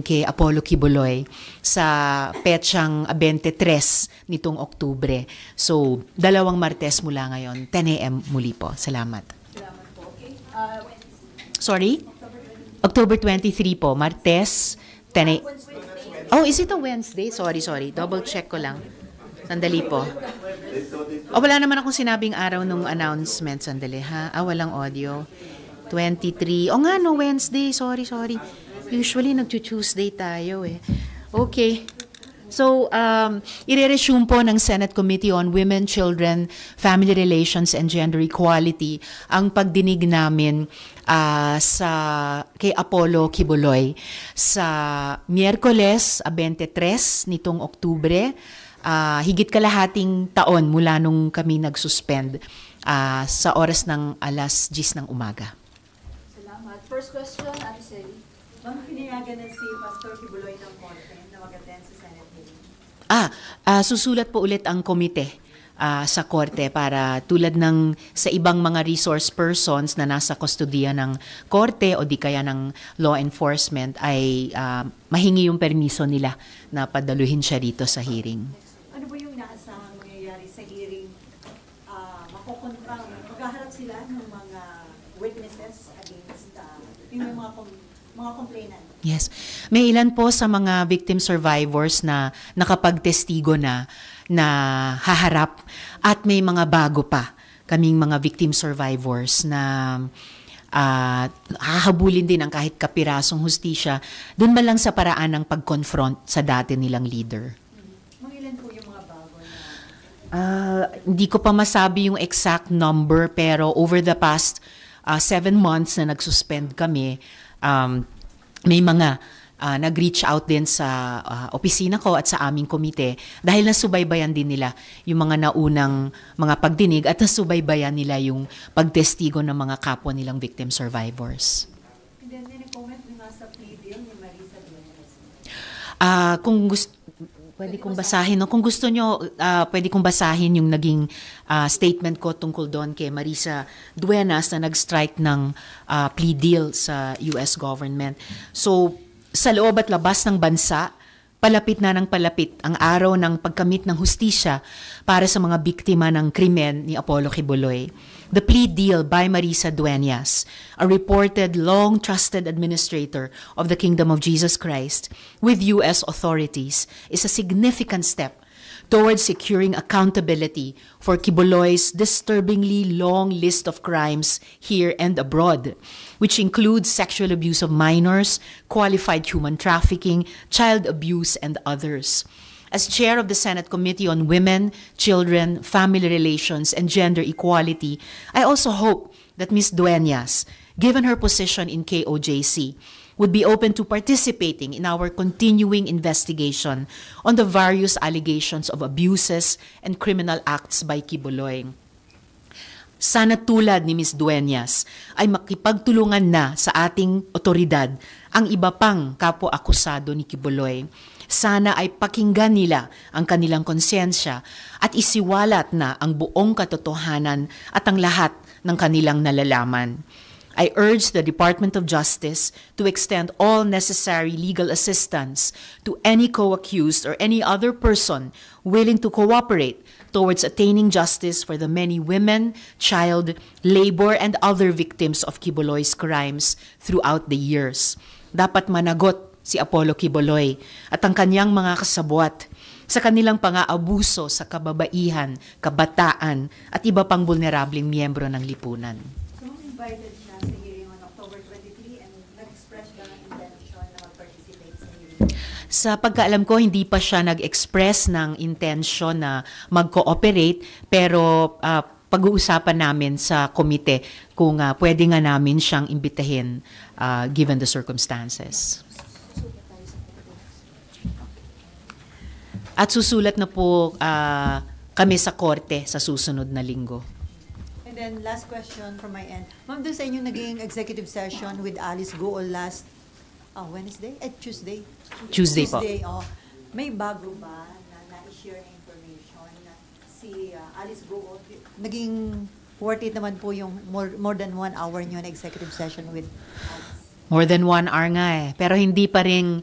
kay Apollo Kibuloy sa petsang 23 nitong Oktubre. So, 2 Martes mula ngayon, 10 a.m. muli po. Salamat. Salamat po. Okay. Sorry? October 23 po, Martes, 10 a.m. Oh, is it a Wednesday? Sorry. Double check ko lang. Sandali po. Wala naman akong sinabing araw nung announcement. Sandali, ha? Walang audio. 23. Nga, no, Wednesday. Sorry. Usually, nag-Tuesday tayo eh. Okay. So, ire-resume po ng Senate Committee on Women, Children, Family Relations, and Gender Equality ang pagdinig namin kay Apollo Kibuloy sa Miyerkules 23 nitong Oktubre, higit kalahating taon mula nung kami nag-suspend sa oras ng alas 10 ng umaga. Salamat. First question, Ate Sally. Ma'am, pinayagan na si Pastor Kibuloy ng Korte na mag-attend sa Senate hearing? Susulat po ulit ang komite sa Korte para tulad ng sa ibang mga resource persons na nasa kustodiya ng Korte o di kaya ng law enforcement ay mahingi yung permiso nila na padaluhin siya dito sa hearing. Ano ba yung inaasahang mangyayari sa hearing? Maghaharap sila ng mga witnesses against yung mga complainant? Yes. May ilan po sa mga victim survivors na nakapagtestigo na haharap at may mga bago pa kaming mga victim survivors na hahabulin din ang kahit kapirasong hustisya dun man lang sa paraan ng pag-confront sa dati nilang leader. Mga ilan po yung mga bago na? Hindi ko pa masabi yung exact number pero over the past 7 months na nag-suspend kami, may mga nag-reach out din sa opisina ko at sa aming komite dahil nasubaybayan din nila yung mga naunang mga pagdinig at nasubaybayan nila yung pagtestigo ng mga kapwa nilang victim survivors. And then, comment nga sa plea deal ni Marisa Duenas. Kung gusto, pwede kong basahin. No? Kung gusto nyo, pwede kong basahin yung naging statement ko tungkol doon kay Marisa Duenas na nag-strike ng plea deal sa US government. So, sa loob at labas ng bansa, palapit na ng palapit ang araw ng pagkamit ng hustisya para sa mga biktima ng krimen ni Apollo Kibuloy. The plea deal by Marisa Duenas, a reported long-trusted administrator of the Kingdom of Jesus Christ with U.S. authorities, is a significant step towards securing accountability for Kibuloy's disturbingly long list of crimes here and abroad, which includes sexual abuse of minors, qualified human trafficking, child abuse, and others. As chair of the Senate Committee on Women, Children, Family Relations, and Gender Equality, I also hope that Ms. Duenas, given her position in KOJC, would be open to participating in our continuing investigation on the various allegations of abuses and criminal acts by Kibuloy. Sana tulad ni Ms. Duenas ay makipagtulungan na sa ating otoridad ang iba pang kapwa-akusado ni Kibuloy. Sana ay pakinggan nila ang kanilang konsensya at isiwalat na ang buong katotohanan at ang lahat ng kanilang nalalaman. I urge the Department of Justice to extend all necessary legal assistance to any co-accused or any other person willing to cooperate towards attaining justice for the many women, child, labor, and other victims of Kibuloy's crimes throughout the years. Dapat managot si Apollo Kibuloy at ang kanyang mga kasabwat sa kanilang pang-aabuso sa kababaihan, kabataan, at iba pang vulnerableng miyembro ng lipunan. So, invited siya sa hearing on October 23 and nag-express ba ng intention na mag-participate sa hearing? Sa pagkaalam ko, hindi pa siya nag-express ng intention na mag-cooperate, pero pag-uusapan namin sa komite kung pwede nga namin siyang imbitahin given the circumstances. At susulat na po kami sa korte sa susunod na linggo. And then, last question from my end. Ma'am, doon sa inyong naging executive session with Alice Gool last Wednesday? Tuesday? Tuesday po. May bago ba na na-share na information na si Alice Gool? Naging worth it naman po yung more than 1 hour nyo na executive session with Alice? More than 1 hour nga eh. Pero hindi pa rin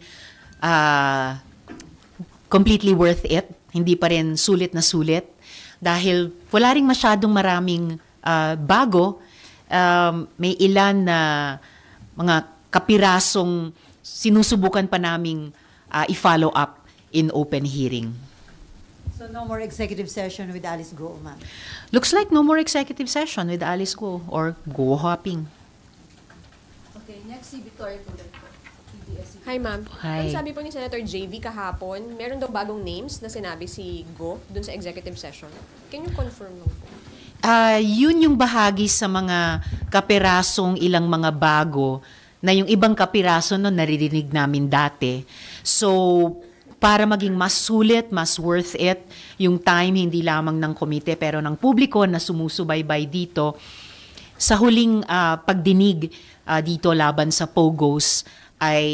completely worth it. Hindi pa rin sulit na sulit. Dahil wala rin masyadong maraming bago. May ilan na mga kapirasong sinusubukan pa naming i-follow up in open hearing. So no more executive session with Alice Go, ma'am? Looks like no more executive session with Alice Go or Go hopping. Okay, next si Victoria Tulad po. PBS. Hi, ma'am. Hi. Ang sabi po ni Senator JV kahapon, meron daw bagong names na sinabi si Go dun sa executive session. Can you confirm lang po? Yun yung bahagi sa mga kapirasong ilang mga bago na yung ibang kapiraso no naririnig namin dati. So, para maging mas sulit, mas worth it, yung time hindi lamang ng komite pero ng publiko na sumusubaybay dito, sa huling pagdinig dito laban sa POGOs ay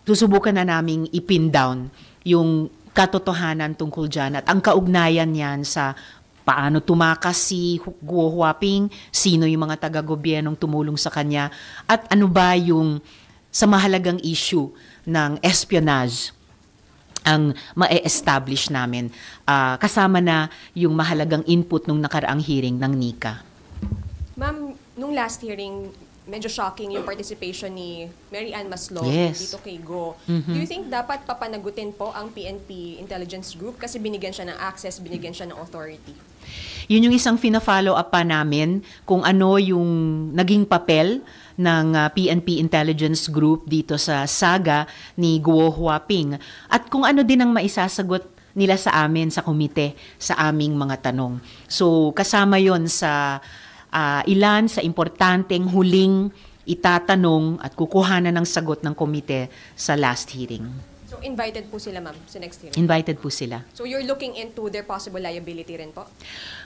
susubukan na naming ipin down yung katotohanan tungkol dyan at ang kaugnayan yan sa paano tumakas si Guo Huaping, sino yung mga taga-gobyernong tumulong sa kanya, at ano ba yung sa mahalagang issue ng espionage ang ma-establish namin. Kasama na yung mahalagang input nung nakaraang hearing ng NICA. Ma'am, nung last hearing, medyo shocking yung participation ni Mary Ann Maslog Yes. dito kay Go. Do you think dapat papanagutin po ang PNP Intelligence Group kasi binigyan siya ng access, binigyan siya ng authority? Yun yung isang fina-follow up pa namin kung ano yung naging papel ng PNP Intelligence Group dito sa saga ni Guo Huaping at kung ano din ang maisasagot nila sa amin sa komite sa aming mga tanong. So kasama yon sa ilan sa importanteng huling itatanong at kukuhanan ng sagot ng komite sa last hearing. So invited po sila, ma'am, sa next hearing? Invited po sila. So you're looking into their possible liability rin po?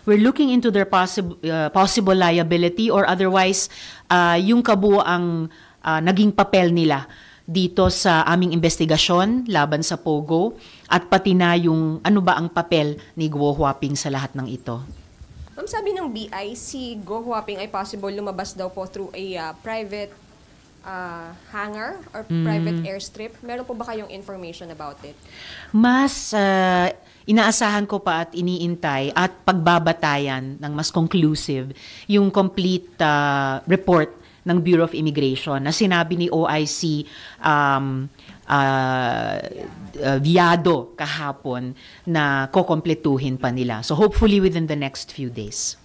We're looking into their possible liability or otherwise yung kabuuang naging papel nila dito sa aming investigasyon laban sa POGO at pati na yung ano ba ang papel ni Guo Huaping sa lahat ng ito. Ma'am, sabi ng BI, si Go Huaping ay possible lumabas daw po through a private hangar or private airstrip. Meron po ba kayong information about it? Mas inaasahan ko pa at iniintay at pagbabatayan ng mas conclusive yung complete report ng Bureau of Immigration na sinabi ni OIC Viado kahapon na kukompletuhin pa nila. So hopefully within the next few days.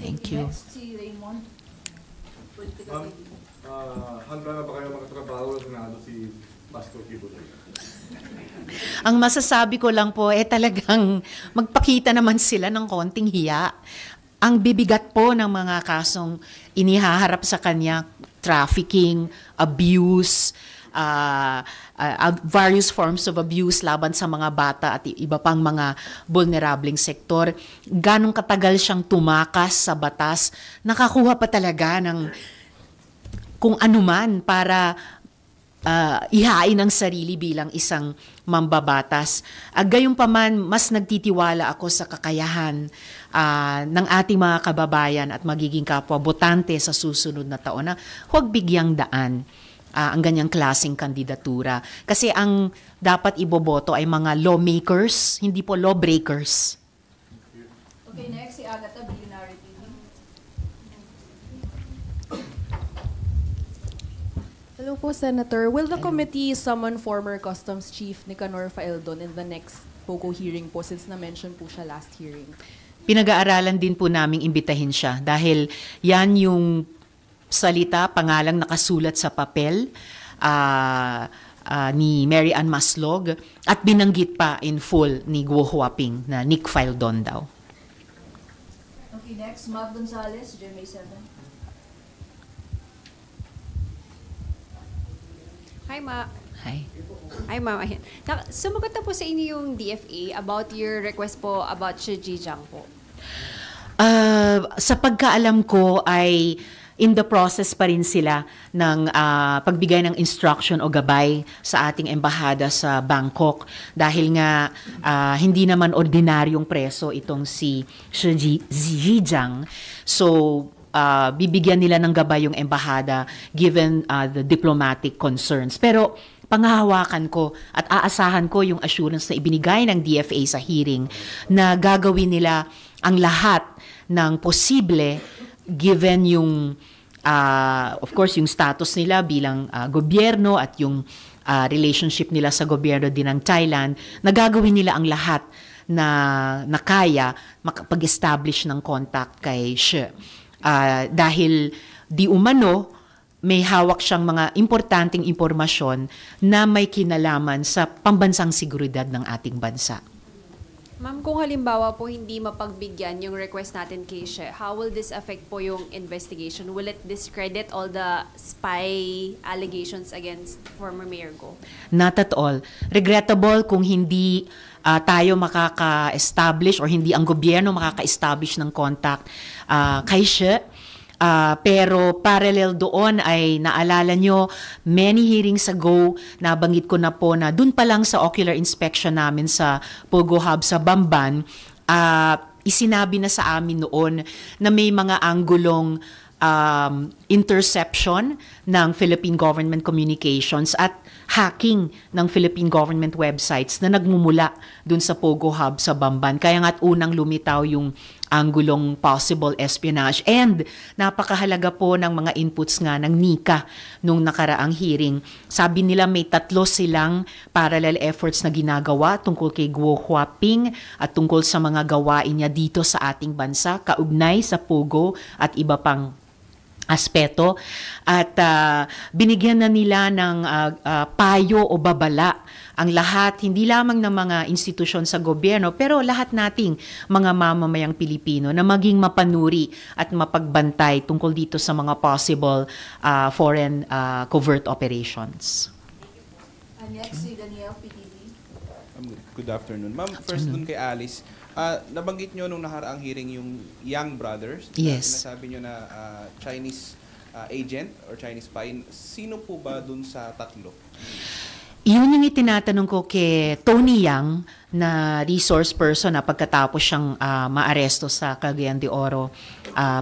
Thank you. Next si Raymond. Political Ma'am, handa na ba kayo makatrabaho sa Senado si Pastor Kibuloy? Ang masasabi ko lang po, talagang magpakita naman sila ng konting hiya. Ang bibigat po ng mga kasong inihaharap sa kanya, trafficking, abuse, various forms of abuse laban sa mga bata at iba pang mga vulnerableng sektor. Ganong katagal siyang tumakas sa batas, nakakuha pa talaga ng kung anuman para ihain ang sarili bilang isang mambabatas. Gayunpaman, mas nagtitiwala ako sa kakayahan ng ating mga kababayan at magiging kapwa botante sa susunod na taon na huwag bigyang daan ang ganyang klaseng kandidatura. Kasi ang dapat iboboto ay mga lawmakers, hindi po lawbreakers. Okay, next si Agatha, Billionaire TV. Hello po, Senator. Will the committee summon former Customs Chief Nicanor Faeldon in the next POGO hearing po since na-mention po siya last hearing? Pinag-aaralan din po naming imbitahin siya dahil yan yung salita, pangalang nakasulat sa papel ni Mary Ann Maslog at binanggit pa in full ni Guo Huaping na Nick Faeldon daw. Okay, next, Mav Gonzalez, GMA7. Hi, Ma. Hi. Hi, Ma'am. Ayan. Sumagot na po sa inyo yung DFA about your request po about Shi Jiang po. Sa pagkaalam ko ay in the process pa rin sila ng pagbigay ng instruction o gabay sa ating embahada sa Bangkok dahil nga hindi naman ordinaryong preso itong si Shi Jiang. So bibigyan nila ng gabay yung embahada given the diplomatic concerns. Pero panghahawakan ko at aasahan ko yung assurance na ibinigay ng DFA sa hearing na gagawin nila ang lahat ng posible given yung of course yung status nila bilang gobyerno at yung relationship nila sa gobyerno din ng Thailand, na gagawin nila ang lahat na kaya makapag-establish ng contact kay Xi. Dahil di umano, may hawak siyang mga importanteng impormasyon na may kinalaman sa pambansang seguridad ng ating bansa. Ma'am, kung halimbawa po hindi mapagbigyan yung request natin kay Xi, how will this affect po yung investigation? Will it discredit all the spy allegations against former Mayor Go? Not at all. Regrettable kung hindi tayo makaka-establish or hindi ang gobyerno makaka-establish ng contact kay Xi. Pero parallel doon ay naalala nyo, many hearings ago, nabanggit ko na po na dun pa lang sa ocular inspection namin sa Pogo Hub sa Bamban, isinabi na sa amin noon na may mga anggulong interception ng Philippine government communications at hacking ng Philippine government websites na nagmumula dun sa Pogo Hub sa Bamban. Kaya nga't unang lumitaw yung anggulong possible espionage. And napakahalaga po ng mga inputs nga ng NICA nung nakaraang hearing. Sabi nila may 3 silang parallel efforts na ginagawa tungkol kay Guo Huaping at tungkol sa mga gawain niya dito sa ating bansa, kaugnay sa Pogo at iba pang aspeto, at binigyan na nila ng payo o babala ang lahat, hindi lamang ng mga institusyon sa gobyerno, pero lahat nating mga mamamayang Pilipino na maging mapanuri at mapagbantay tungkol dito sa mga possible foreign covert operations. Next, si Daniel, PTV. Good afternoon. Ma'am, first dun kay Alice, nabanggit nyo nung nakaraang hearing yung Yang brothers. Yes. Sinasabi nyo na Chinese agent or Chinese spy. Sino po ba dun sa 3? Yun yung itinatanong ko kay Tony Yang na resource person na pagkatapos siyang maaresto sa Cagayan de Oro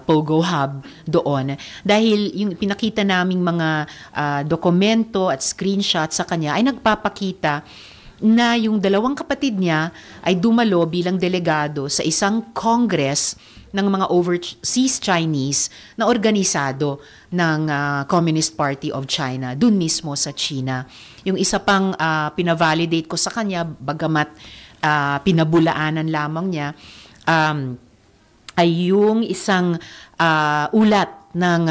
Pogo Hub doon. Dahil yung pinakita naming mga dokumento at screenshot sa kanya ay nagpapakita na yung 2 kapatid niya ay dumalo bilang delegado sa isang congress ng mga overseas Chinese na organisado ng Communist Party of China, dun mismo sa China. Yung isa pang pinavalidate ko sa kanya, bagamat pinabulaanan lamang niya, ay yung isang ulat ng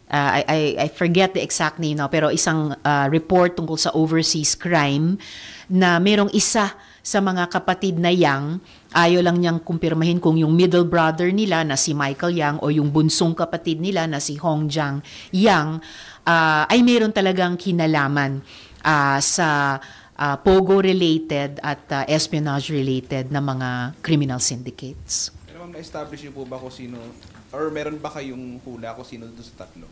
I forget the exact name now, pero isang report tungkol sa overseas crime na merong isa sa mga kapatid na Yang, ayaw lang niyang kumpirmahin kung yung middle brother nila na si Michael Yang o yung bunsong kapatid nila na si Hongjiang Yang ay meron talagang kinalaman sa Pogo-related at espionage-related na mga criminal syndicates. Pero ma'am, na-establish niyo po ba kung sino, or meron ba kayong hula kung sino doon sa 3?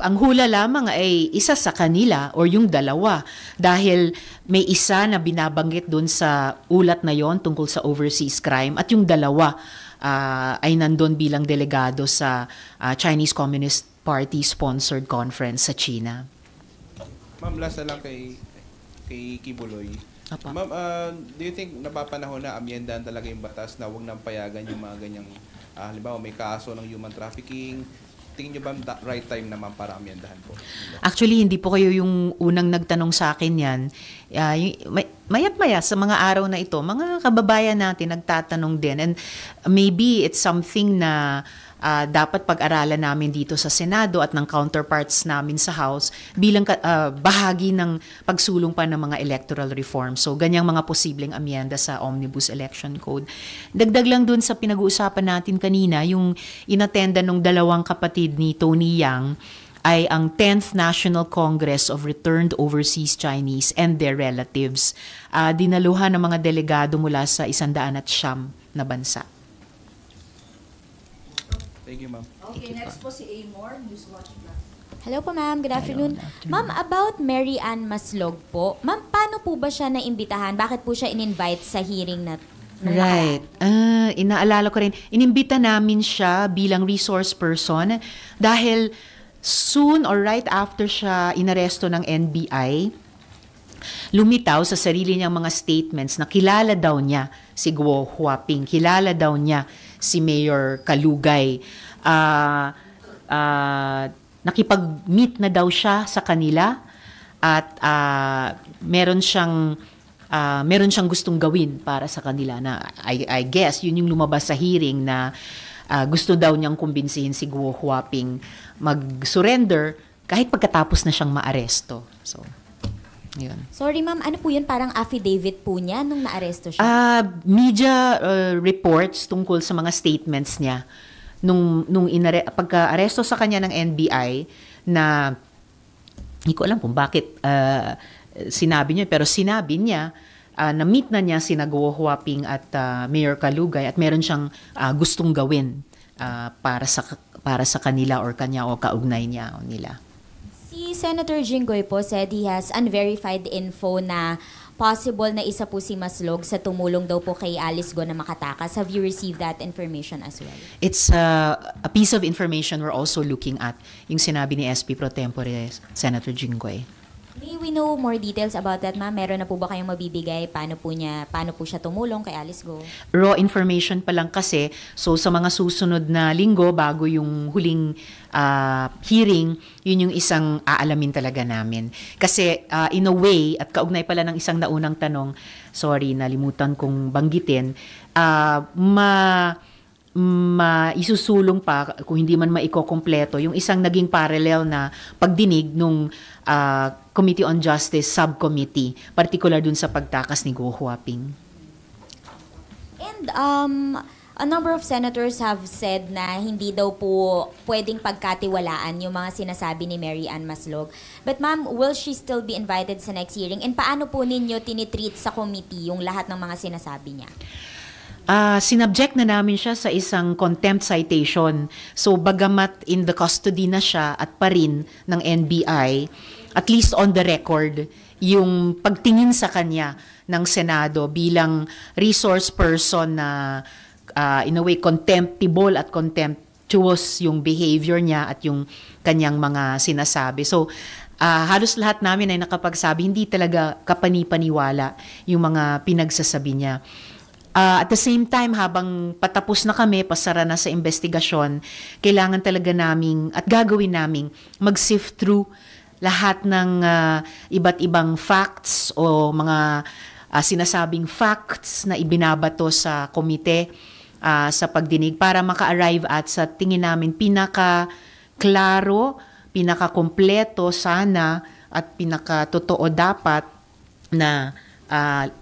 Ang hula lamang ay isa sa kanila or yung 2 dahil may isa na binabanggit doon sa ulat na yon tungkol sa overseas crime at yung 2 ay nandun bilang delegado sa Chinese Communist Party sponsored conference sa China. Ma'am, last na lang kay Kibuloy. Apa. Ma'am, do you think napapanahon na amyendahan talaga yung batas na huwag nang payagan yung mga ganyang halimbawa may kaso ng human trafficking? Tingin nyo ba right time naman para amyendahan po? Actually, hindi po kayo yung unang nagtanong sa akin yan. Mayat-maya sa mga araw na ito, mga kababayan natin nagtatanong din. And maybe it's something na dapat pag-aralan namin dito sa Senado at ng counterparts namin sa House bilang bahagi ng pagsulong pa ng mga electoral reform. So, ganyang mga posibleng amyenda sa Omnibus Election Code. Dagdag lang dun sa pinag-uusapan natin kanina, yung inattenda ng 2 kapatid ni Tony Yang ay ang 10th National Congress of Returned Overseas Chinese and their relatives. Dinaluhan ng mga delegado mula sa 109 na bansa. Thank you, ma'am. Okay, next po si Amor, Newswatch Plus. Hello po ma'am, good afternoon. Ma'am, about Mary Ann Maslog po, ma'am, paano po ba siya naimbitahan? Bakit po siya in-invite sa hearing na Right. inaalala ko rin, inimbita namin siya bilang resource person dahil soon or right after siya inaresto ng NBI, lumitaw sa sarili niyang mga statements na kilala daw niya si Guo Huaping, kilala daw niya si Mayor Kalugay. Nakipag-meet na daw siya sa kanila at meron siyang gustong gawin para sa kanila na I guess yun yung lumabas sa hearing na gusto daw niyang kumbinsihin si Guo Huaping mag-surrender kahit pagkatapos na siyang maaresto. So, yun. Sorry ma'am, ano po yun? Parang affidavit po niya nung naaresto siya? Media reports tungkol sa mga statements niya nung pagka-aresto sa kanya ng NBI na hindi ko alam kung bakit sinabi niya, pero sinabi niya na meet na niya sina Guo Huaping at Mayor Kalugay at meron siyang gustong gawin para sa kanila or kanya o kaugnay niya o nila. Si Senator Jinggoy po said he has unverified info na possible na isa po si Maslog sa tumulong daw po kay Alice Go na makatakas. Have you received that information as well? It's a piece of information we're also looking at, yung sinabi ni SP Pro Tempore Senator Jinggoy. May we know more details about that, ma'am? Meron na po ba kayong mabibigay? Paano po siya tumulong kay Alice Go? Raw information pa lang kasi. So sa mga susunod na linggo bago yung huling hearing, yun yung isang aalamin talaga namin. Kasi in a way, at kaugnay pala ng isang naunang tanong, sorry, nalimutan kong banggitin, isusulong pa, kung hindi man maikokompleto, yung isang naging parallel na pagdinig nung Committee on Justice Subcommittee, particular dun sa pagtakas ni Guo Huaping. And a number of senators have said na hindi daw po pwedeng pagkatiwalaan yung mga sinasabi ni Mary Ann Maslog. But ma'am, will she still be invited sa next hearing? And paano po ninyo tinitreat sa committee yung lahat ng mga sinasabi niya? Sinubject na namin siya sa isang contempt citation. So bagamat in the custody na siya at pa rin ng NBI, at least on the record, yung pagtingin sa kanya ng Senado bilang resource person na in a way contemptible at contemptuous yung behavior niya at yung kanyang mga sinasabi. So halos lahat namin ay nakapagsabi, hindi talaga kapani-paniwala yung mga pinagsasabi niya. At the same time, habang patapos na kami, pasara na sa investigasyon, kailangan talaga naming at gagawin naming mag-sift through lahat ng iba't ibang facts o mga sinasabing facts na ibinabato sa komite sa pagdinig para maka-arrive at sa tingin namin pinaka-klaro, pinaka-kompleto sana at pinaka-totoo dapat na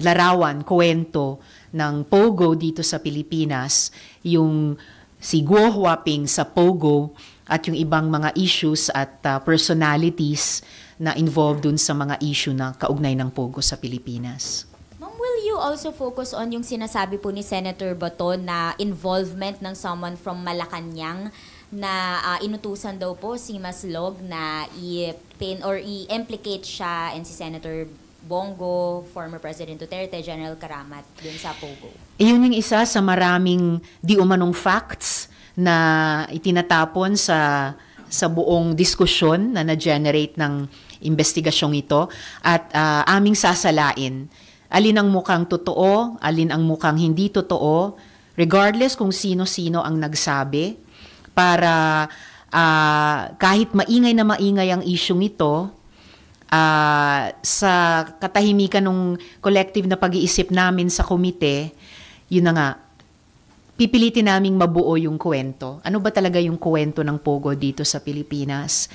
larawan, kwento ng Pogo dito sa Pilipinas, yung si Guo Huaping sa Pogo at yung ibang mga issues at personalities na involved dun sa mga issue na kaugnay ng Pogo sa Pilipinas. Ma'am, will you also focus on yung sinasabi po ni Senator Bato na involvement ng someone from Malacanang na inutusan daw po si Maslog na i-pin or i-implicate siya and si Senator Bongo, former President Duterte, General Karamat dun sa Pogo? Iyon yung isa sa maraming di umanong facts na itinatapon sa buong diskusyon na na-generate ng investigasyong ito at aming sasalain. Alin ang mukhang totoo, alin ang mukhang hindi totoo, regardless kung sino-sino ang nagsabi, para kahit maingay na maingay ang isyong ito, sa katahimikan ng collective na pag-iisip namin sa komite, yun na nga, pipilitin naming mabuo yung kwento. Ano ba talaga yung kwento ng Pogo dito sa Pilipinas?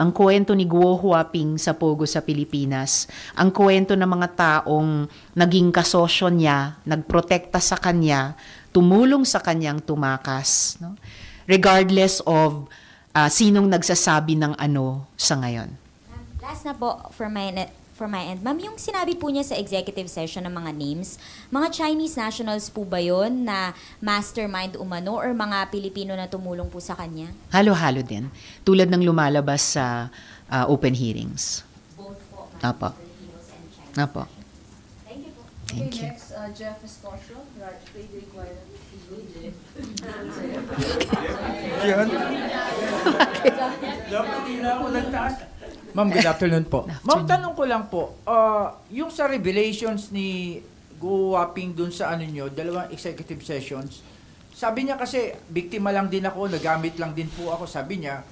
Ang kwento ni Guo Huaping sa Pogo sa Pilipinas, ang kwento ng mga taong naging kasosyo niya, nagprotekta sa kanya, tumulong sa kanyang tumakas, no? Regardless of sinong nagsasabi ng ano sa ngayon. Last na po for my end. Ma'am, yung sinabi po niya sa executive session ng mga names, mga Chinese nationals po ba yun na mastermind umano or mga Pilipino na tumulong po sa kanya? Halo-halo din. Tulad ng lumalabas sa open hearings. Both po, Apo. Filipinos and Chinese. Apo. Thank you po. Thank you. Next, Jeff Escosio, Radio Inquirer. Ma'am, good afternoon po. Ma'am, tanong ko lang po, yung sa revelations ni Go Waping dun sa ano nyo, dalawang executive sessions, sabi niya kasi, biktima lang din ako, nagamit lang din po ako, sabi niya,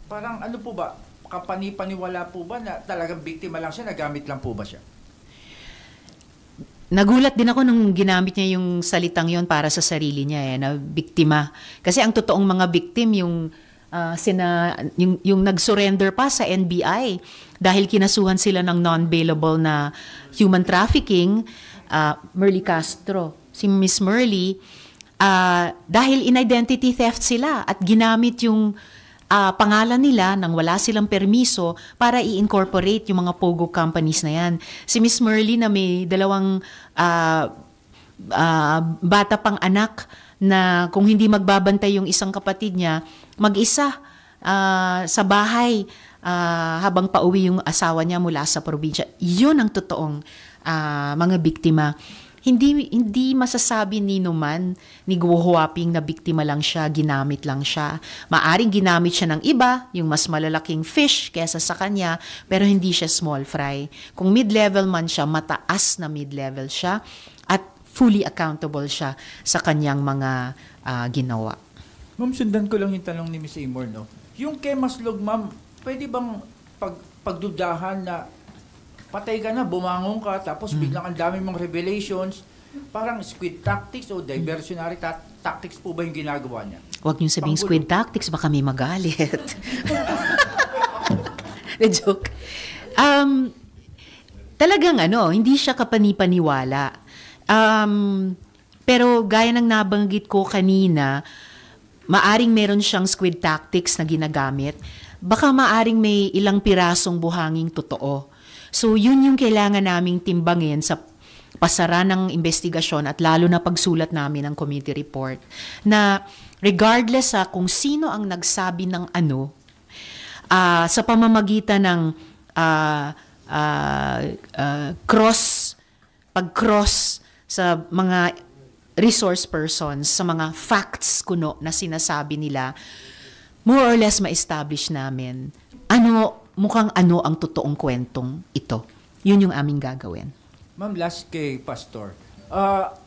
parang ano po ba, kapani-paniwala po ba na talagang biktima lang siya, nagamit lang po ba siya? Nagulat din ako nung ginamit niya yung salitang yon para sa sarili niya na biktima. Kasi ang totoong mga victim yung nag-surrender pa sa NBI dahil kinasuhan sila ng non-bailable na human trafficking, Merly Castro. Si Miss Merly, dahil in-identity theft sila at ginamit yung pangalan nila nang wala silang permiso para i-incorporate yung mga POGO companies na yan. Si Miss Merly na may dalawang bata pang anak na kung hindi magbabantay yung isang kapatid niya, mag-isa sa bahay habang pauwi yung asawa niya mula sa probinsya. Yun ang totoong mga biktima. Hindi masasabi ni Numan, ni Go Huaping na biktima lang siya, ginamit lang siya. Maaring ginamit siya ng iba, yung mas malalaking fish kaysa sa kanya, pero hindi siya small fry. Kung mid-level man siya, mataas na mid-level siya at fully accountable siya sa kanyang mga ginawa. Ma'am, sundan ko lang yung tanong ni Ms. Amor, no? Yung kay Maslog, ma'am, pwede bang pagdudahan na patay ka na, bumangon ka, tapos biglang ang dami mong revelations, parang squid tactics o diversionary tactics po ba yung ginagawa niya? Huwag niyo sabing squid tactics, baka may magalit. The joke. Talagang hindi siya kapanipaniwala. Pero gaya ng nabanggit ko kanina, maaring meron siyang squid tactics na ginagamit, baka maaring may ilang pirasong buhanging totoo. So yun yung kailangan naming timbangin sa pasara ng investigasyon at lalo na pagsulat namin ng committee report na regardless sa kung sino ang nagsabi ng sa pamamagitan ng pag-cross sa mga resource persons, sa mga facts kuno na sinasabi nila, more or less ma-establish namin mukhang ang totoong kwentong ito. Yun yung aming gagawin. Ma'am, last kay Pastor.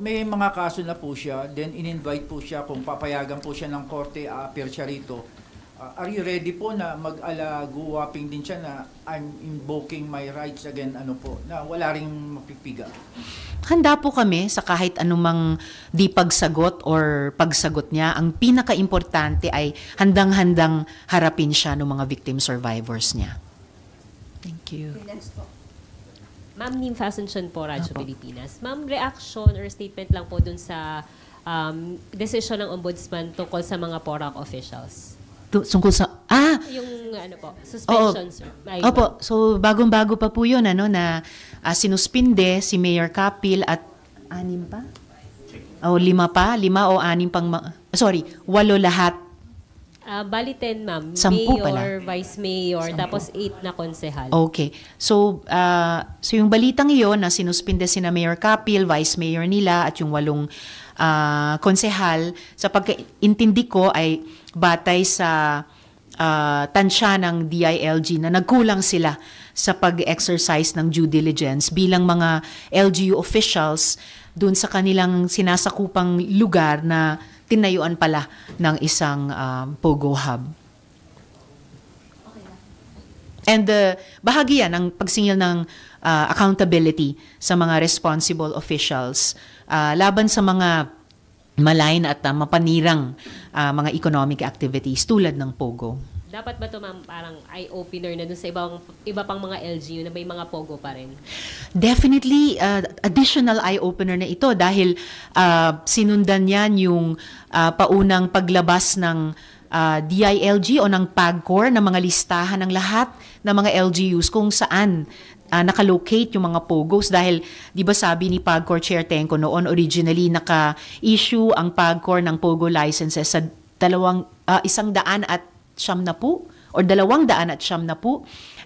May mga kaso na po siya, then in-invite po siya kung papayagan po siya ng korte, appear siya rito. Are you ready po na Go Waping din siya na I'm invoking my rights again, na wala ring mapipiga? Handa po kami sa kahit anumang di pagsagot or pagsagot niya. Ang pinaka-importante ay handang-handang harapin siya ng mga victim survivors niya. Thank you. Next po. Ma'am Nim Fasension po, Radyo Pilipinas. Ma'am, reaction or statement lang po dun sa decision ng Ombudsman tungkol sa mga PORAC officials. Tungkol sa yung suspension, sir. Opo. So bagong-bago pa po 'yun na sinuspinde si Mayor Capil at 6 pa? O 5 pa? 5 o 6 pang 8 lahat. Bali 10, ma'am. 10 pala. Mayor, Vice Mayor, 10. Tapos 8 na konsehal. Okay. So yung balitang iyon na sinuspinde sina Mayor Capil, Vice Mayor nila at yung 8 konsehal, sa pagkaintindi ko ay batay sa tansya ng DILG na nagkulang sila sa pag-exercise ng due diligence bilang mga LGU officials dun sa kanilang sinasakupang lugar na tinayuan pala ng isang POGO hub. And bahagi yan ng pagsingil ng accountability sa mga responsible officials laban sa mga malign at mapanirang mga economic activities tulad ng POGO. Dapat ba ito, ma'am, parang eye-opener na dun sa iba pang mga LGU na may mga POGO pa rin? Definitely, additional eye-opener na ito dahil sinundan yan yung paunang paglabas ng DILG o ng PAGCOR na mga listahan ng lahat ng mga LGUs kung saan nakalocate yung mga POGOs dahil di ba sabi ni PAGCOR Chair Tenco noon originally naka-issue ang PAGCOR ng POGO licenses sa 190 or 200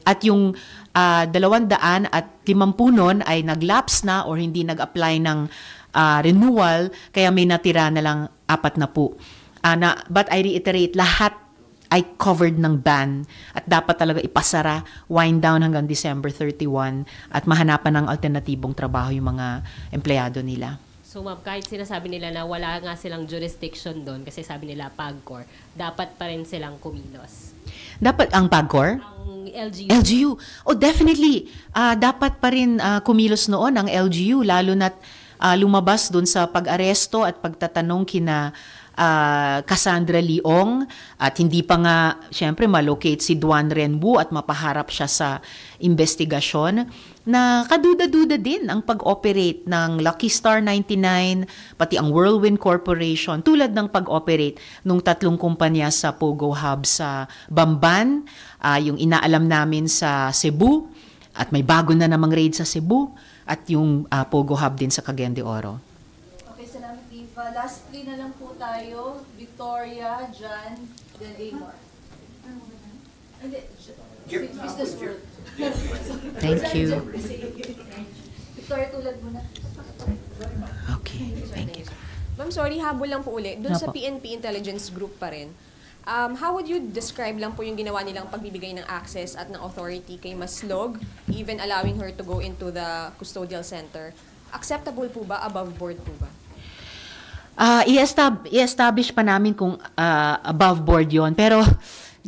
at yung 250 nun ay nag-lapse na or hindi nag-apply ng renewal, kaya may natira na lang 40. But I reiterate, lahat ay covered ng ban at dapat talaga ipasara, wind down hanggang December 31 at mahanapan ng alternatibong trabaho yung mga empleyado nila. So ma'am, kahit sinasabi nila na wala nga silang jurisdiction doon kasi sabi nila PAGCOR, dapat pa rin silang kumilos. Dapat ang PAGCOR? Ang LGU. Oh, definitely. Dapat pa rin kumilos noon ang LGU, lalo na't lumabas doon sa pag-aresto at pagtatanong kina Cassandra Leong at hindi pa nga syempre malocate si Duan Renwu at mapaharap siya sa investigasyon na kaduda-duda din ang pag-operate ng Lucky Star 99 pati ang Whirlwind Corporation tulad ng pag-operate nung 3 kumpanya sa Pogo Hub sa Bamban, yung inaalam namin sa Cebu at may bago na namang raid sa Cebu at yung Pogo Hub din sa Cagayan de Oro. Salamat, Diva. Last 3 na lang po tayo. Victoria, John, then Amor. Hindi, Business World. Thank you. Victoria, tulad mo na. Okay, thank you. Ma'am, sorry, habol lang po uli. Doon sa Apo. PNP Intelligence Group pa rin, how would you describe lang po yung ginawa nilang pagbibigay ng access at ng authority kay Maslog, even allowing her to go into the custodial center? Acceptable po ba? Above board po ba? I-establish pa namin kung above board yon, pero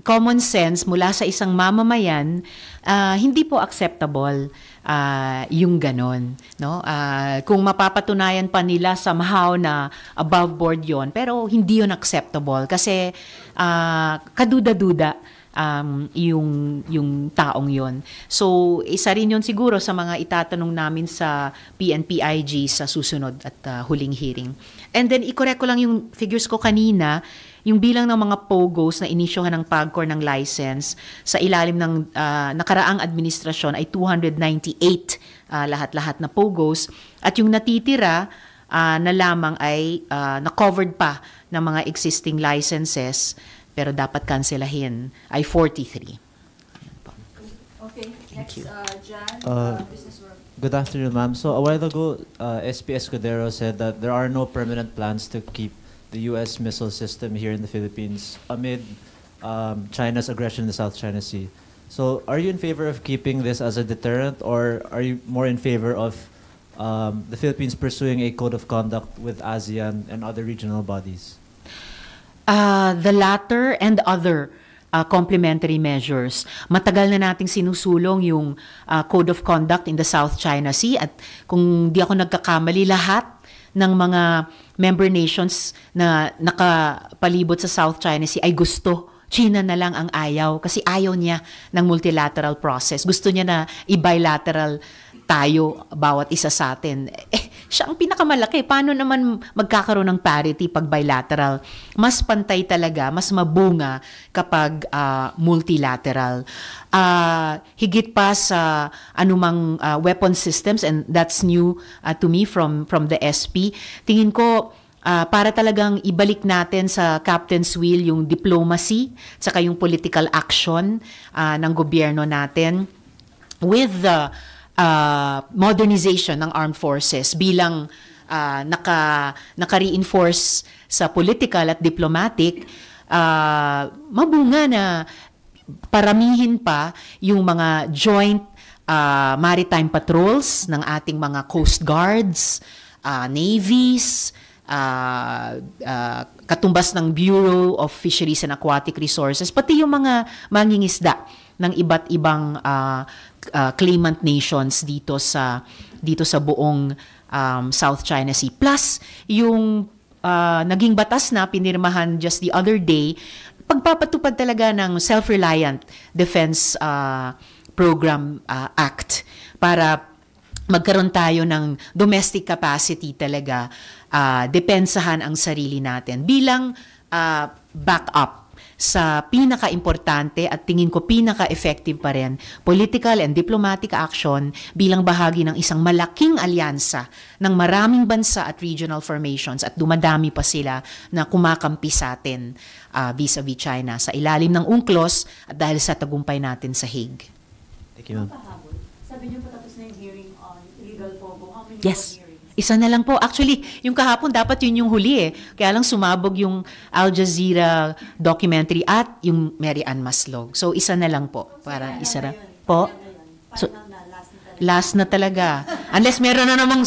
common sense mula sa isang mamamayan, hindi po acceptable yung ganon. No? Kung mapapatunayan pa nila somehow na above board yon, pero hindi yon acceptable kasi kaduda-duda yung taong yon. So, isa rin yun siguro sa mga itatanong namin sa PNP-IG sa susunod at huling hearing. And then, i-correct ko lang yung figures ko kanina, yung bilang ng mga POGOs na inisyohan ng PAGCOR ng license sa ilalim ng nakaraang administrasyon ay 298 lahat-lahat na POGOs. At yung natitira na lamang ay na-covered pa ng mga existing licenses pero dapat kanselahin ay 43. Okay, next, John, Business World. Good afternoon, ma'am. So a while ago, SP Escudero said that there are no permanent plans to keep the U.S. missile system here in the Philippines amid China's aggression in the South China Sea. So are you in favor of keeping this as a deterrent, or are you more in favor of the Philippines pursuing a code of conduct with ASEAN and other regional bodies? The latter and other complementary measures. Matagal na nating sinusulong yung Code of Conduct in the South China Sea at kung di ako nagkakamali, lahat ng mga member nations na nakapalibot sa South China Sea ay gusto. China na lang ang ayaw kasi ayaw niya ng multilateral process. Gusto niya na i-bilateral tayo, bawat isa sa atin. Siya ang pinakamalaki. Paano naman magkakaroon ng parity pag bilateral? Mas pantay talaga, mas mabunga kapag multilateral. Higit pa sa anumang weapon systems, and that's new to me from the SP. Tingin ko, para talagang ibalik natin sa captain's wheel yung diplomacy, saka yung political action ng gobyerno natin with the modernization ng armed forces bilang naka-reinforce sa political at diplomatic, mabunga na paramihin pa yung mga joint maritime patrols ng ating mga coast guards, navies, katumbas ng Bureau of Fisheries and Aquatic Resources, pati yung mga mangingisda ng iba't ibang claimant nations dito sa buong South China Sea. Plus, yung naging batas na pinirmahan just the other day, pagpapatupad talaga ng Self-Reliant Defense Program Act para magkaroon tayo ng domestic capacity talaga, depensahan ang sarili natin bilang backup sa pinaka-importante at tingin ko pinaka-effective pa rin, political and diplomatic action bilang bahagi ng isang malaking alyansa ng maraming bansa at regional formations at dumadami pa sila na kumakampi sa atin vis-a-vis China sa ilalim ng UNCLOS at dahil sa tagumpay natin sa Hague. Thank you, ma'am. Sabi niyo patapos na yung hearing on illegal POGO. How many Yes. more hearings? Isa na lang po. Actually, yung kahapon dapat yun yung huli eh. Kaya lang sumabog yung Al Jazeera documentary at yung Mary Ann Maslog. So isa na lang po. Para isa na. Po? So, last na talaga. Unless meron na namang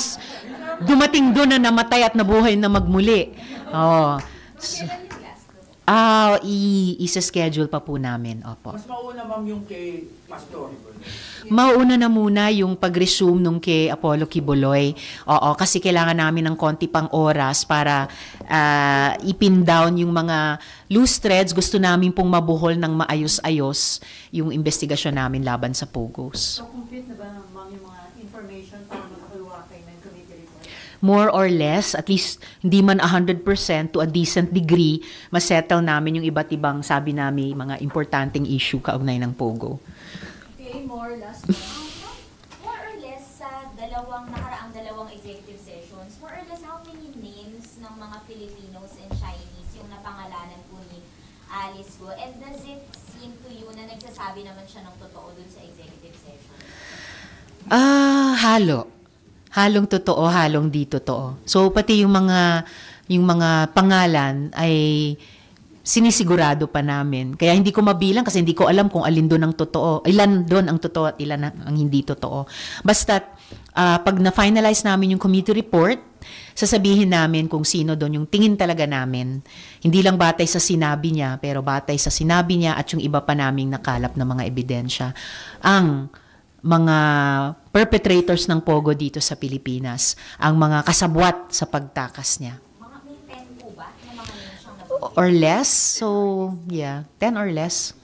dumating doon na namatay at nabuhay na magmuli. Oh. Isa-schedule pa po namin. Opo. Mas mauna, ma'am, yung kay Pastor. Mauna na muna yung pag-resume nung kay Apollo Quiboloy. Oo, kasi kailangan namin ng konti pang oras para ipin down yung mga loose threads. Gusto namin pong mabuhol ng maayos-ayos yung investigasyon namin laban sa Pogos. So, complete na ba, ma'am, yung mga information para makakuha kayo ng committee report? More or less, at least hindi man 100% to a decent degree, masettle namin yung iba't ibang, sabi namin, mga importanteng issue kaugnay ng Pogo. Okay, more last one. More or less sa nakaraang dalawang executive sessions, more or less how many names ng mga Filipinos and Chinese yung napangalanan po ni Alice Go? And does it seem to you na nagsasabi naman siya ng totoo dun sa executive session? Halo. Halong totoo, halong di totoo. So pati yung mga pangalan ay sinisigurado pa namin. Kaya hindi ko mabilang kasi hindi ko alam kung alin doon ang totoo. Ilan doon ang totoo at ilan ang hindi totoo. Basta pag na-finalize namin yung committee report, sasabihin namin kung sino doon yung tingin talaga namin. Hindi lang batay sa sinabi niya, pero batay sa sinabi niya at yung iba pa naming nakalap na mga ebidensya. Ang mga perpetrators ng Pogo dito sa Pilipinas, ang mga kasabwat sa pagtakas niya. Mga may 10 po ba na mga names siyang Or less. So, yeah, 10 or less.